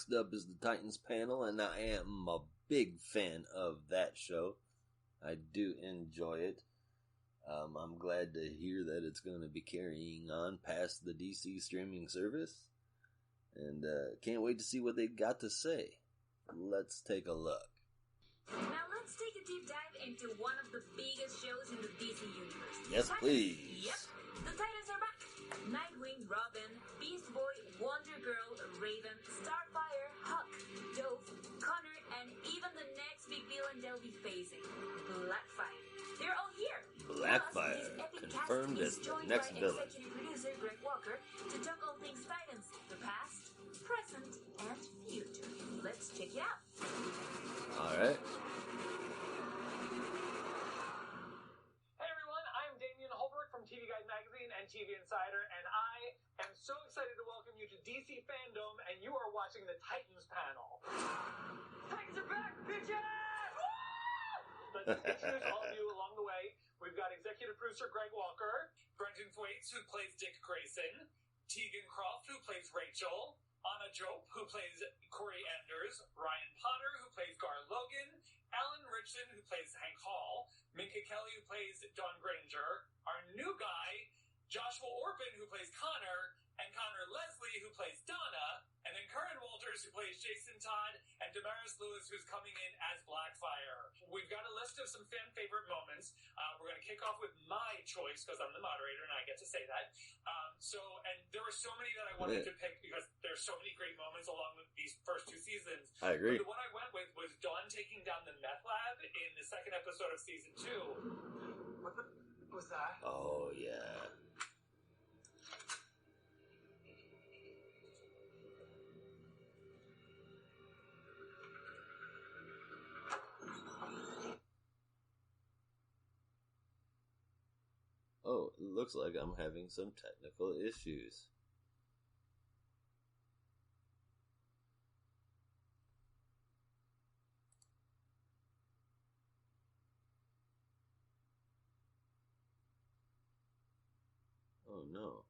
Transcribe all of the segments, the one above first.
Next up is the Titans panel, and I am a big fan of that show. I do enjoy it. I'm glad to hear that it's going to be carrying on past the DC streaming service. And can't wait to see what they've got to say. Let's take a look. Now let's take a deep dive into one of the biggest shows in the DC universe. Yes, please. Yep, the Titans are back. Nightwing, Robin, Beast Boy, Wonder Girl, Raven, Starfire, Huck, Dove, Connor, and even the next big villain they'll be facing, Blackfire. They're all here. Blackfire, confirmed as the next villain. Executive producer Greg Walker to talk all things Titans, the past, present, and future. Let's check it out. Alright. From TV Guide Magazine and TV Insider, and I am so excited to welcome you to DC FanDome, and you are watching the Titans panel. Titans are back, bitches! Let's introduce all of you along the way. We've got executive producer Greg Walker, Brendan Thwaites, who plays Dick Grayson, Tegan Croft, who plays Rachel, Anna Jope, who plays Corey Anders, Ryan Potter, who plays Gar Logan, Alan Richardson, who plays Hank Hall, Minka Kelly, who plays Dawn Granger, our new guy, Joshua Orpin, who plays Connor, and Connor Leslie, who plays Donna, and then Curran Walters, who plays Jason Todd, and Damaris Lewis, who's coming in as Blackfire. We've got a list of some fan favorite moments. We're going to kick off with my choice, because I'm the moderator and I get to say that. And there were so many that I wanted to pick because there's so many great moments along with these first two seasons. I agree. But the one I went with was Dawn taking down the meth lab in the second episode of season 2. What was that? Oh, yeah. Oh, it looks like I'm having some technical issues. Oh no.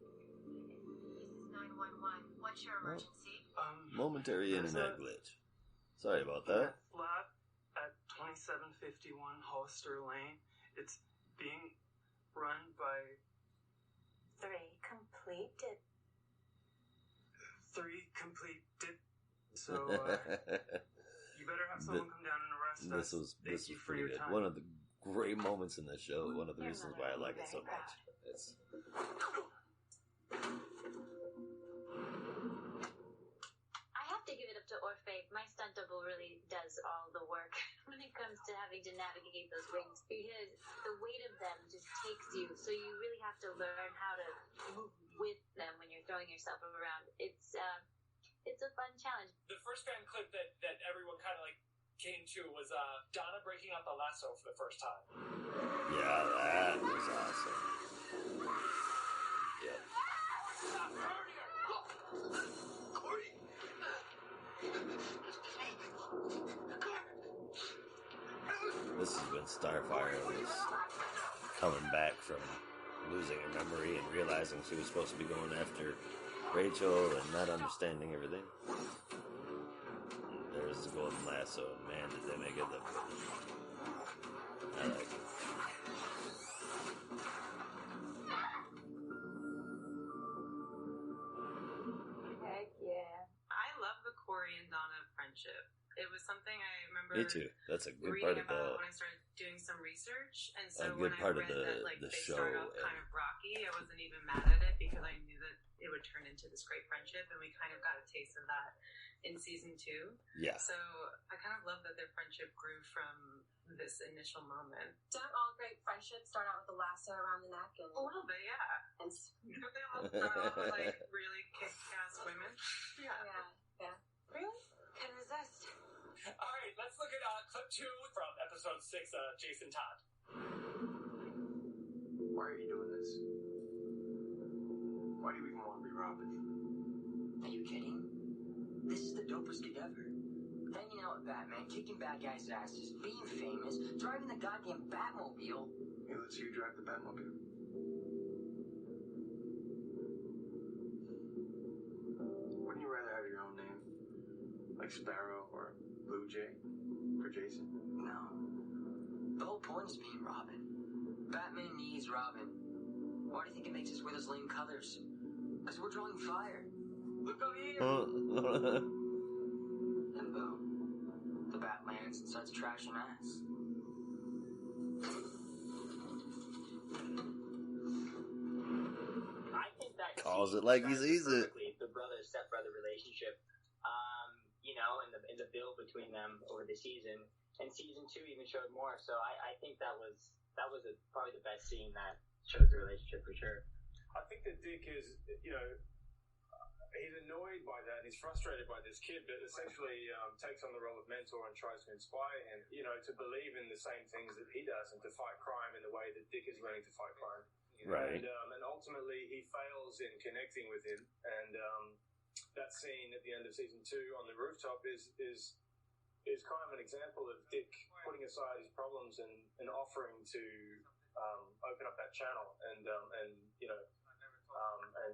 This is 911. What's your emergency? Momentary internet glitch. Sorry about that. Flat at 2751 Hollister Lane. It's being run by 3 completed. 3 completed. So, you better have someone come down and arrest us. This was pretty good. One of the great moments in the show. One of the reasons why I like it so much. It's... I have to give it up to Orphe. My stunt double really does all the work when it comes to having to navigate those rings, because the weight of them just takes you, so you really have to learn how to move with them when you're throwing yourself around. It's a fun challenge. The first fan clip that everyone kind of came to was Donna breaking out the lasso for the first time. Yeah, that was awesome. Yeah. Stop, earlier! Look! Corey! This is when Starfire was coming back from losing her memory and realizing she was supposed to be going after Rachel and not understanding everything. And there's the golden lasso. Man, did they make it look good. I like it. Heck yeah. I love the Corey and Donna friendship. It was something I remember. Me too. That's a good reading part of about when I started doing some research, and so a when good I part read of the that the they show. started off kind of rocky, I wasn't even mad at it because I knew that it would turn into this great friendship, and we kind of got a taste of that in season 2. Yeah. So I kind of love that their friendship grew from this initial moment. Don't all great friendships start out with a lasso around the neck and A little bit, yeah. and Don't they all start off with like really kick-ass women? yeah. Really? Can resist. All right, let's look at clip 2 from episode 6, Jason Todd. Why are you doing this? Why do you even want to be Robin? Are you kidding? This is the dopest gig ever. Hanging out with Batman, kicking bad guys' asses, being famous, driving the goddamn Batmobile. Hey, let's see you drive the Batmobile. Wouldn't you rather have your own name? Like Sparrow or Blue Jay for Jason? No. The whole point is being Robin. Batman needs Robin. Why do you think it makes us wear those lame colors? Because we're drawing fire. Look up here! And boom. The Bat lands and starts trashing ass. I think that Calls it like he sees it. The brother-stepbrother relationship, in the build between them over the season, and season 2 even showed more. So I think that was probably the best scene that shows the relationship for sure. I think that Dick is, he's annoyed by that and he's frustrated by this kid, but essentially takes on the role of mentor and tries to inspire him, to believe in the same things that he does and to fight crime in the way that Dick is learning to fight crime. Right. And ultimately he fails in connecting with him, and that scene at the end of season 2 on the rooftop is kind of an example of Dick putting aside his problems and offering to open up that channel and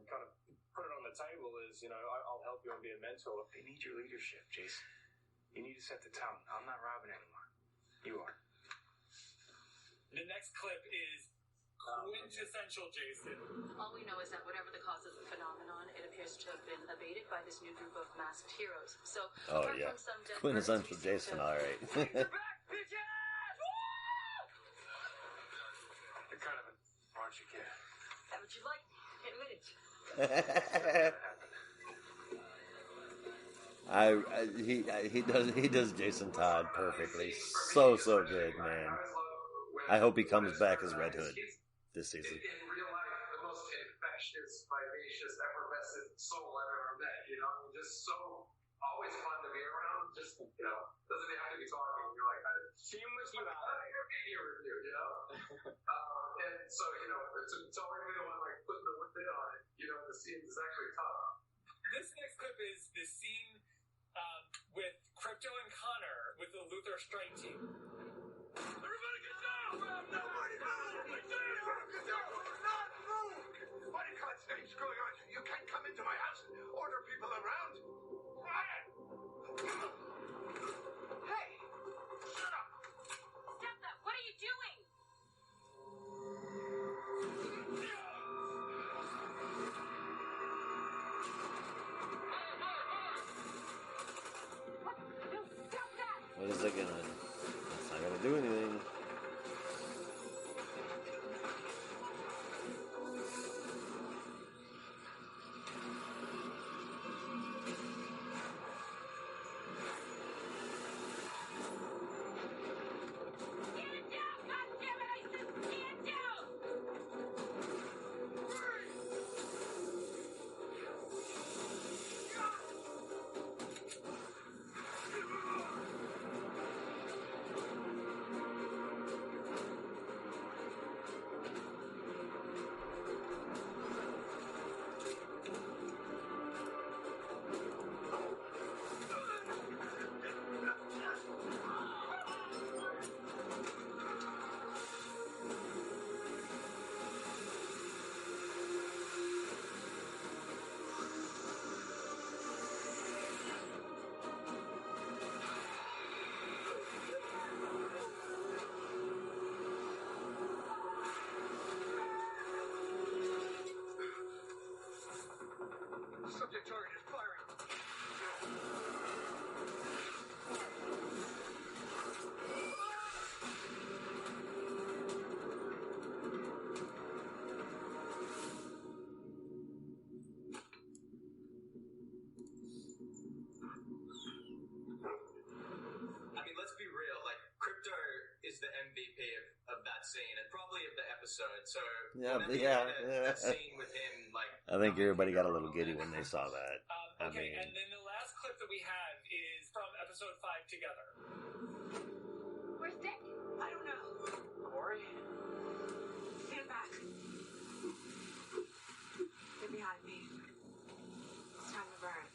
kind of put it on the table as, I'll help you and be a mentor. They need your leadership, Jason. You need to set the tone. I'm not Robin anymore. You are. The next clip is quintessential Jason. All we know is that whatever the cause of the phenomenon, it appears to have been abated by this new group of masked heroes. So, Oh, yeah. Quintessential Jason, alright. You're back, bitches! You're kind of a raunchy kid. That what you like? Admit it. He does Jason Todd perfectly. So good, man. I hope he comes back as Red Hood this season. In real life, the most infectious, vivacious, effervescent soul I've ever met. Just so always fun to be around. Just doesn't have to be talking. You're like, See him with you out. media review, and so it's always going to want like putting the lid on it. The scenes is actually tough. This next clip is the scene with Crypto and Connor with the Luthor Strike Team. Everybody get down! Nobody move! Get down! Not move! What in God's name is going on? You can't come into my house and order people around. Quiet! Hey! Shut up! Stop that! What are you doing? What is that gonna? It's not gonna do anything. Subject target is firing. Let's be real. Like, Crypto is the MVP of that scene and probably of the episode. So that scene with him, like, I think everybody got a little giddy when they saw that. And then the last clip that we have is from episode 5 together. Where's Dick? I don't know. Corey? Stand back. Get behind me. It's time to burn.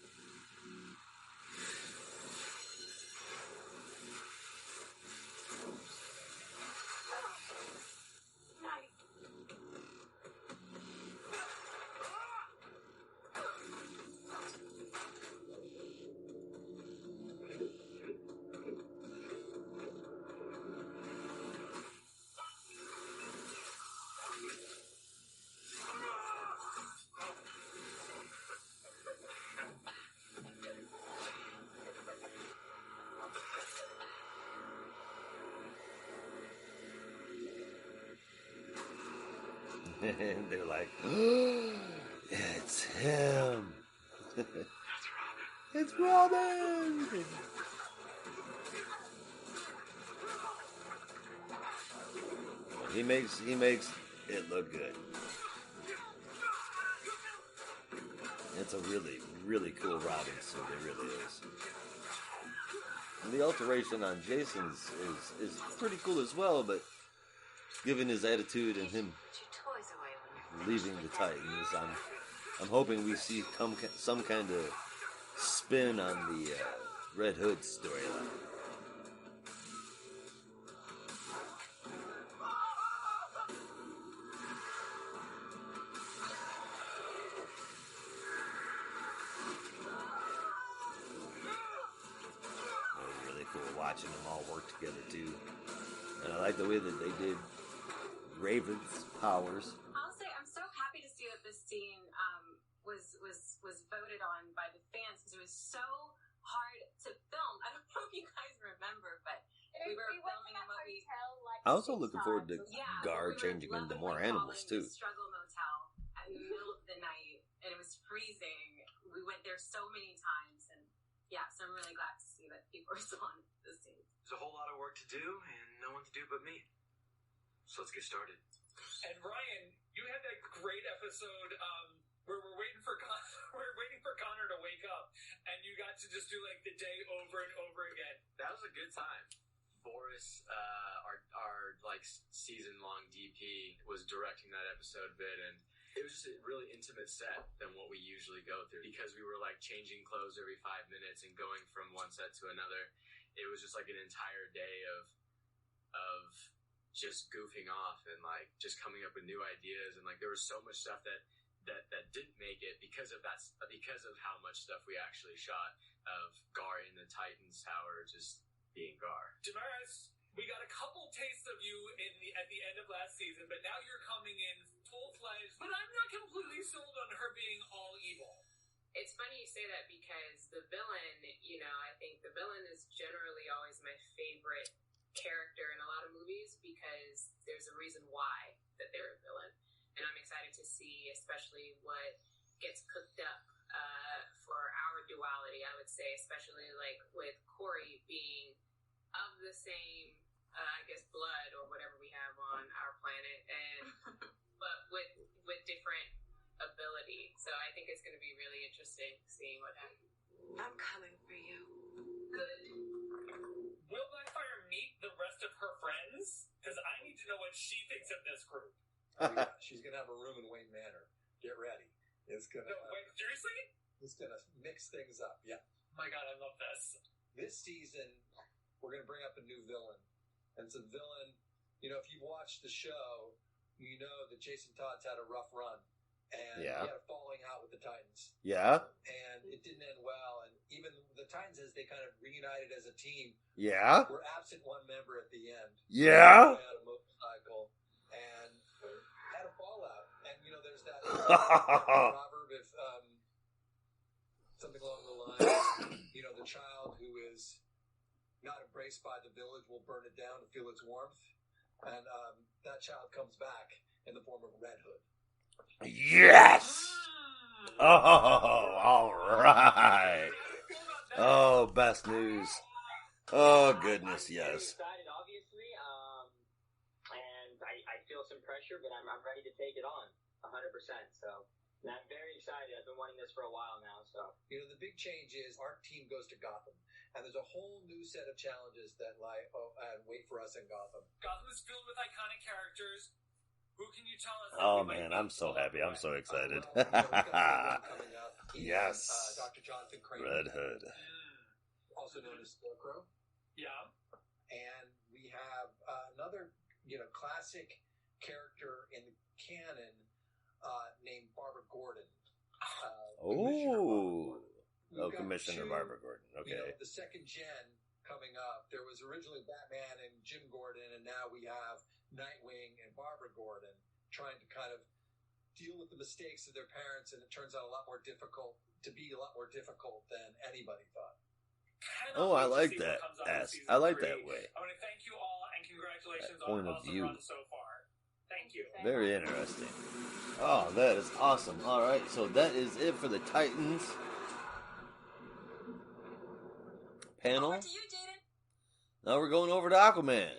And they're like, it's him. It's Robin. He makes it look good. It's a really, really cool Robin suit. It really is. And the alteration on Jason's is pretty cool as well, but given his attitude and him leaving the Titans, I'm hoping we see some kind of spin on the Red Hood storyline. Watching them all work together too, and I like the way that they did Raven's powers. I'll say I'm so happy to see that this scene was voted on by the fans because it was so hard to film. I don't know if you guys remember, but we were filming in what we. I also looking forward to Gar changing into more animals too. Struggle Motel at the middle of the night, and it was freezing. We went there so many times, and yeah, so I'm really glad to see that people are still on this scene. There's a whole lot of work to do, and no one to do but me. So let's get started. And Ryan, you had that great episode where we're waiting for Connor to wake up, and you got to just do like the day over and over again. That was a good time. Boris, our like season-long DP, was directing that episode bit, and it was just a really intimate set than what we usually go through because we were like changing clothes every 5 minutes and going from one set to another. It was just like an entire day of just goofing off and like just coming up with new ideas, and like there was so much stuff that didn't make it because of how much stuff we actually shot of Gar in the Titans Tower just being Gar. Damaris, we got a couple tastes of you at the end of last season, but now you're coming in full-fledged. But I'm not completely sold on her being all evil. It's funny you say that because the villain, I think the villain is generally always my favorite character in a lot of movies because there's a reason why that they're a villain. And I'm excited to see especially what gets cooked up for our duality, I would say, especially like with Corey being of the same, blood or whatever we have on our planet, and but with different ability. So I think it's going to be really interesting seeing what happens. I'm coming for you. Good. Will Blackfire meet the rest of her friends? Because I need to know what she thinks of this group. She's going to have a room in Wayne Manor. Get ready. It's going to... No, wait, seriously? It's going to mix things up, yeah. My God, I love this. This season, we're going to bring up a new villain. And it's a villain, if you've watched the show, you know that Jason Todd's had a rough run. And he had a falling out with the Titans. Yeah. And it didn't end well. And even the Titans, as they kind of reunited as a team, were absent one member at the end. Yeah. On a motorcycle and had a fallout. And, there's that proverb, if something along the lines, the child who is not embraced by the village will burn it down to feel its warmth. And that child comes back in the form of Red Hood. Yes! Oh, all right. Oh, best news. Oh, goodness, yes. I'm excited, obviously, and I feel some pressure, but I'm ready to take it on, 100%. So, and I'm very excited. I've been wanting this for a while now. So, the big change is our team goes to Gotham, and there's a whole new set of challenges that lie and wait for us in Gotham. Gotham is filled with iconic characters. Who can you tell us? Oh man, I'm so happy. I'm so excited. Yes. Dr. Jonathan Crane. Red Hood. Also known as Scarecrow. Yeah. And we have another, classic character in the canon named Barbara Gordon. Commissioner Barbara Gordon. Okay. The second gen coming up. There was originally Batman and Jim Gordon, and now we have Nightwing and Barbara Gordon trying to kind of deal with the mistakes of their parents, and it turns out a lot more difficult than anybody thought. I like that. I like that way. I want to thank you all and congratulations on the awesome run so far. Thank you. Very interesting. Oh, that is awesome. All right, so that is it for the Titans panel. Over to you, Jaden. Now we're going over to Aquaman.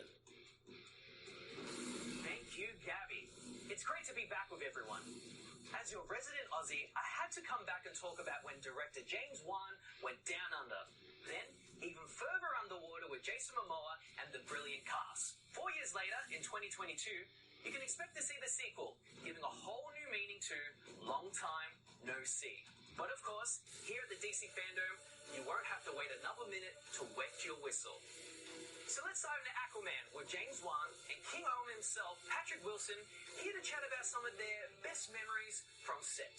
Thank you, Gabby. It's great to be back with everyone. As your resident Aussie, I had to come back and talk about when director James Wan went down under. Then, even further underwater with Jason Momoa and the brilliant cast. 4 years later, in 2022, you can expect to see the sequel, giving a whole new meaning to Long Time No See. But of course, here at the DC FanDome, you won't have to wait another minute to wet your whistle. So let's dive into Aquaman with James Wan and King Owen himself, Patrick Wilson, here to chat about some of their best memories from set.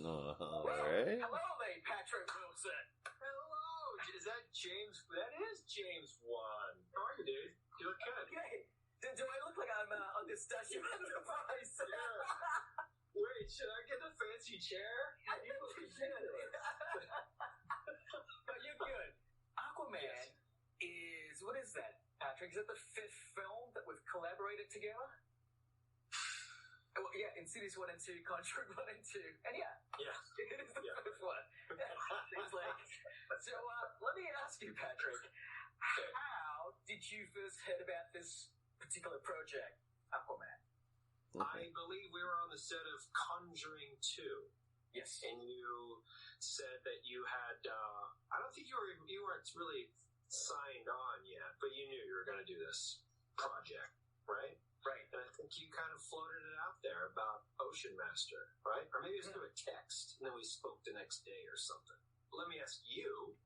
All right. Hello there, Patrick Wilson. Hello, is that James? That is James Wan. How are you, dude? You look good. Okay. Do I look like I'm on this Statue of Enterprise? Yeah. Wait, should I get the fancy chair? You look good. But you're good. Aquaman is, what is that, Patrick? Is that the 5th film that we've collaborated together? Well, yeah, in series 1 and 2, Conjuring 1 and 2. And yeah, it is the 5th one. Seems like. So, let me ask you, Patrick, how did you first heard about this particular project, Aquaman? I believe we were on the set of Conjuring 2. Yes. And you said that you had, I don't think you weren't really signed on yet, but you knew you were going to do this project, right? Right. And I think you kind of floated it out there about Ocean Master, right? Or maybe it was through a text, and then we spoke the next day or something. Let me ask you,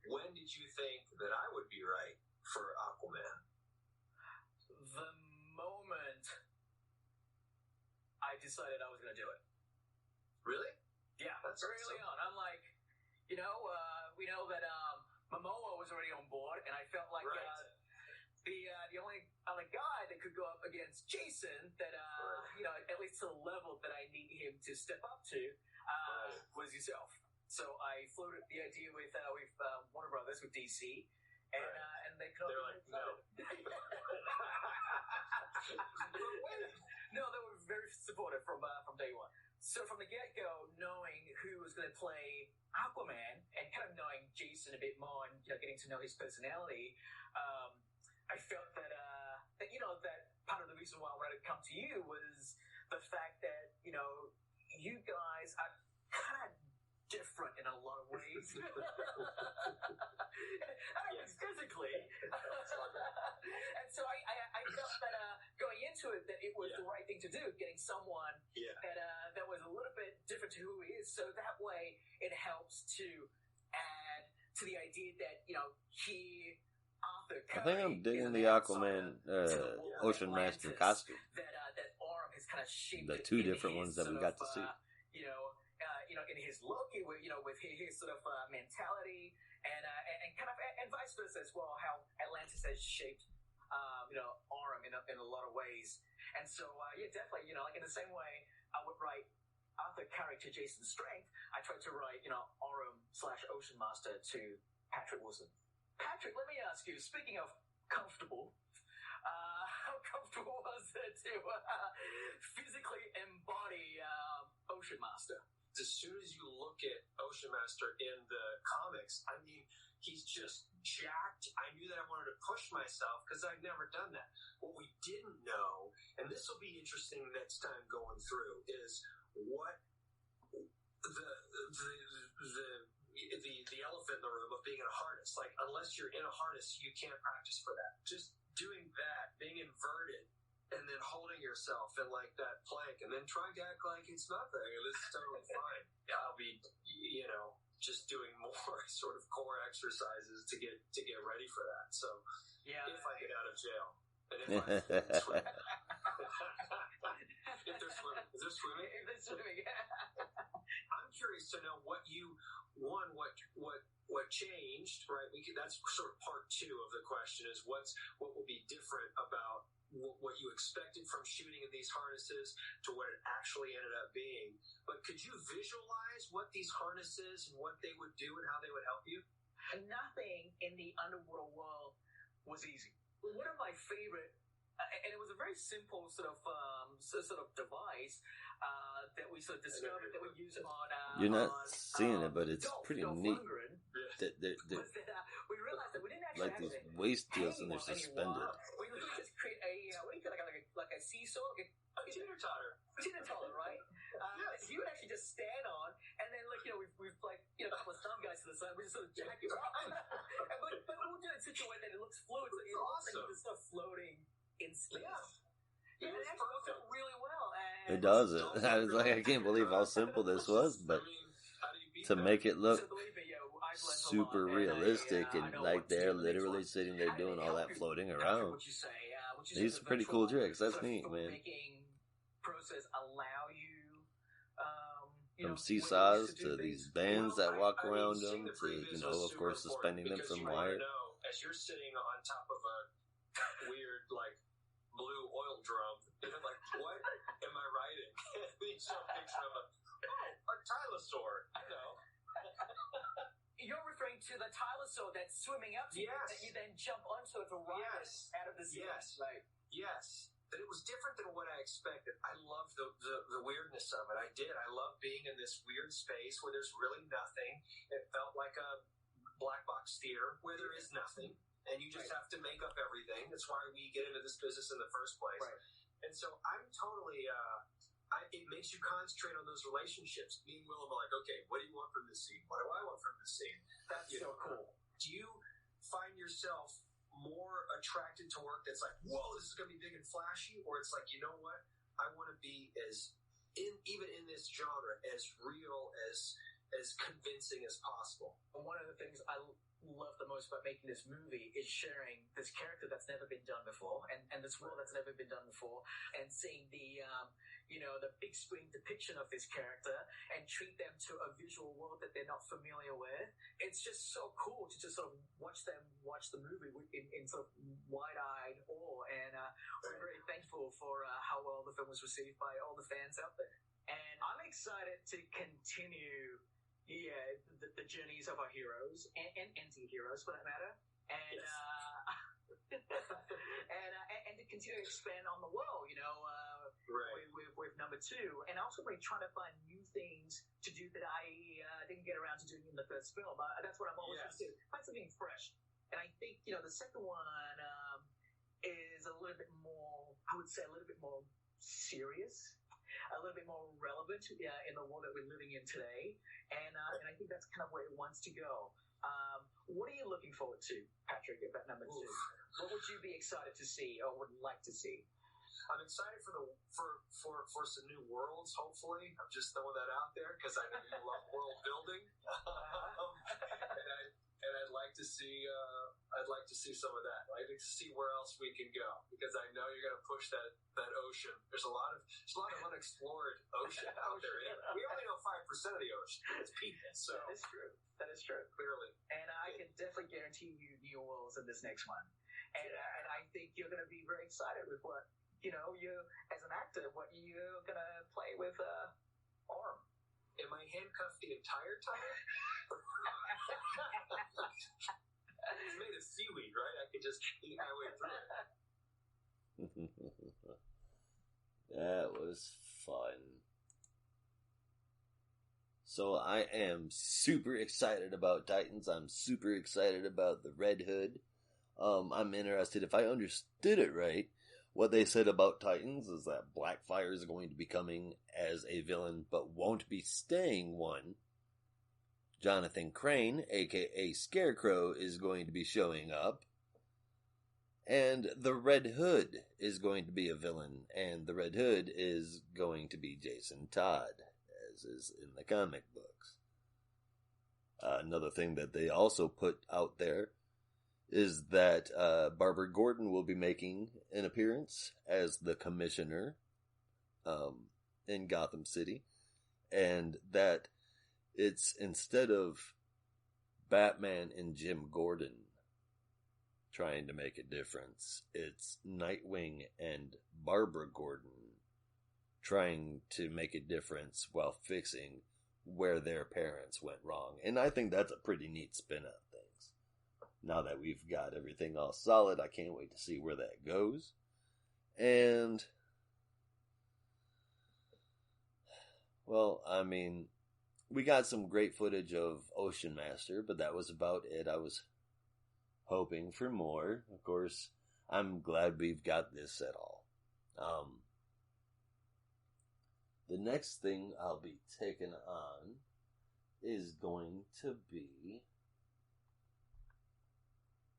when did you think that I would be right for Aquaman? The moment I decided I was going to do it. Really? Yeah, that's early on. I'm like, we know that Momoa was already on board, and I felt like the only other guy that could go up against Jason that, at least to the level that I need him to step up to, was yourself. So I floated the idea with Warner Brothers, with DC, and they They're like, no. No, they were very supportive from day one. So from the get-go, knowing who was going to play Aquaman and kind of knowing Jason a bit more and getting to know his personality, I felt that that part of the reason why I wanted to come to you was the fact that you guys are kind of different in a lot of ways. Physically. And so I felt that going into it that it was the right thing to do, getting someone that was a little bit different to who he is, so that way it helps to add to the idea that he, Arthur Curry, I think I'm digging the Aquaman Ocean Master costume. That Orm has kind of shaped the two different ones that we got to see. In his look, with his sort of mentality, and kind of, and vice versa as well, how Atlantis has shaped, Orm in a lot of ways. And so, definitely, like in the same way I would write Arthur Curry to Jason Strength, I tried to write, Orm/Ocean Master to Patrick Wilson. Patrick, let me ask you, speaking of comfortable, how comfortable was it to physically embody Ocean Master? As soon as you look at Ocean Master in the comics, I mean, he's just jacked. I knew that I wanted to push myself because I'd never done that. What we didn't know, and this will be interesting next time going through, is what the elephant in the room of being in a harness. Like, unless you're in a harness, you can't practice for that. Just doing that, being inverted, and then holding yourself in like that plank, and then trying to act like it's nothing, and it's totally fine. I'll be, just doing more sort of core exercises to get ready for that. So, if I get out of jail, and if I swim, if they're swimming, is there swimming? If they're swimming, I'm curious to know what changed, right? That's sort of part 2 of the question, is what will be different about what you expected from shooting in these harnesses to what it actually ended up being. But could you visualize what these harnesses and what they would do and how they would help you? Nothing in the underwater world was easy. One of my favorite and it was a very simple sort of device that we sort of discovered that we use on. You're not seeing it, but it's pretty neat. That we realized that we didn't actually like these waist deals and they're suspended. We literally just create a what do you call like a seesaw, like a teeter-totter, right? Yes. You would actually just stand on, and then we've like a couple of thumb guys to the side. We just sort of jack it around, but we'll do it in such a way that it looks fluid. So it looks like you're just floating in space. Yeah, it actually works out really well. It does. I was like, I can't believe how simple this was, but to make it look super realistic and like they're literally sitting there doing all that floating around. These are pretty cool tricks. That's neat, man. Process allow you from seesaws to these bands that walk around them to, of course, suspending them from wire. As you're sitting on top of a weird, blue oil drum, you're like, what am I riding? You show a picture of a tylosaur, You're referring to the tylosaur that's swimming up to you that you then jump onto it to ride it out of the sea. Yes. Right. Yes. But it was different than what I expected. I loved the weirdness of it. I did. I love being in this weird space where there's really nothing. It felt like a black box theater where there is nothing, and you just have to make up everything. That's why we get into this business in the first place. Right. And so I'm totally... it makes you concentrate on those relationships. Me and Willem are like, okay, what do you want from this scene? What do I want from this scene? That's so cool. Do you find yourself more attracted to work that's like, whoa, this is going to be big and flashy? Or it's like, you know what? I want to be even in this genre, as real, as convincing as possible. And one of the things I love the most about making this movie is sharing this character that's never been done before and this world that's never been done before, and seeing the big screen depiction of this character and treat them to a visual world that they're not familiar with. It's just so cool to just sort of watch the movie in sort of wide-eyed awe, and we're very thankful for how well the film was received by all the fans out there. And I'm excited to continue the journeys of our heroes and anti-heroes for that matter, and and to continue to expand on the world, with number 2, and also we're trying to find new things to do that I didn't get around to doing in the first film. That's what I'm always trying to do, find something fresh. And I think the second one is a little bit more, I would say, a little bit more serious, a little bit more relevant in the world that we're living in today, and I think that's kind of where it wants to go. What are you looking forward to, Patrick, about number 2? What would you be excited to see or would like to see? I'm excited for some new worlds, hopefully. I'm just throwing that out there because I know you love world building. And I'd like to see some of that. I'd like to see where else we can go, because I know you're going to push that ocean. There's a lot of unexplored ocean out there. We only know 5% of the ocean. It's people. So that is true. Clearly. And I can definitely guarantee you new worlds in this next one. And I think you're going to be very excited with what you as an actor, what you're going to play with Orm. Am I handcuffed the entire time? It's made of seaweed, right? I could just eat my way through it. That was fun. So I am super excited about Titans. I'm super excited about the Red Hood. I'm interested, if I understood it right, what they said about Titans is that Blackfire is going to be coming as a villain, but won't be staying one. Jonathan Crane, aka Scarecrow, is going to be showing up. And the Red Hood is going to be a villain, and the Red Hood is going to be Jason Todd, as is in the comic books. Another thing that they also put out there is that Barbara Gordon will be making an appearance as the Commissioner in Gotham City, and that it's, instead of Batman and Jim Gordon trying to make a difference, it's Nightwing and Barbara Gordon trying to make a difference while fixing where their parents went wrong. And I think that's a pretty neat spin on things. Now that we've got everything all solid, I can't wait to see where that goes. And, well, I mean, we got some great footage of Ocean Master, but that was about it. I was hoping for more. Of course, I'm glad we've got this at all. The next thing I'll be taking on is going to be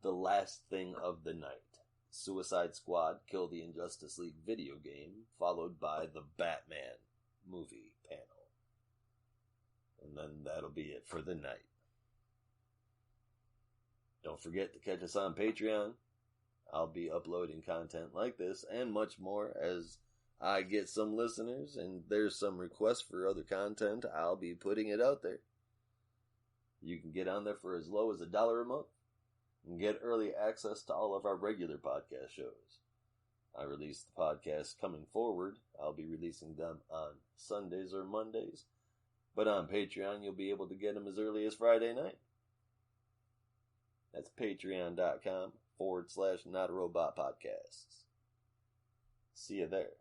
The Last Thing of the Night. Suicide Squad Kill the Injustice League video game, followed by the Batman movie panel. And then that'll be it for the night. Don't forget to catch us on Patreon. I'll be uploading content like this and much more as I get some listeners and there's some requests for other content. I'll be putting it out there. You can get on there for as low as $1 a month and get early access to all of our regular podcast shows. I release the podcasts coming forward. I'll be releasing them on Sundays or Mondays. But on Patreon, you'll be able to get them as early as Friday night. That's patreon.com/Not a Robot Podcasts. See you there.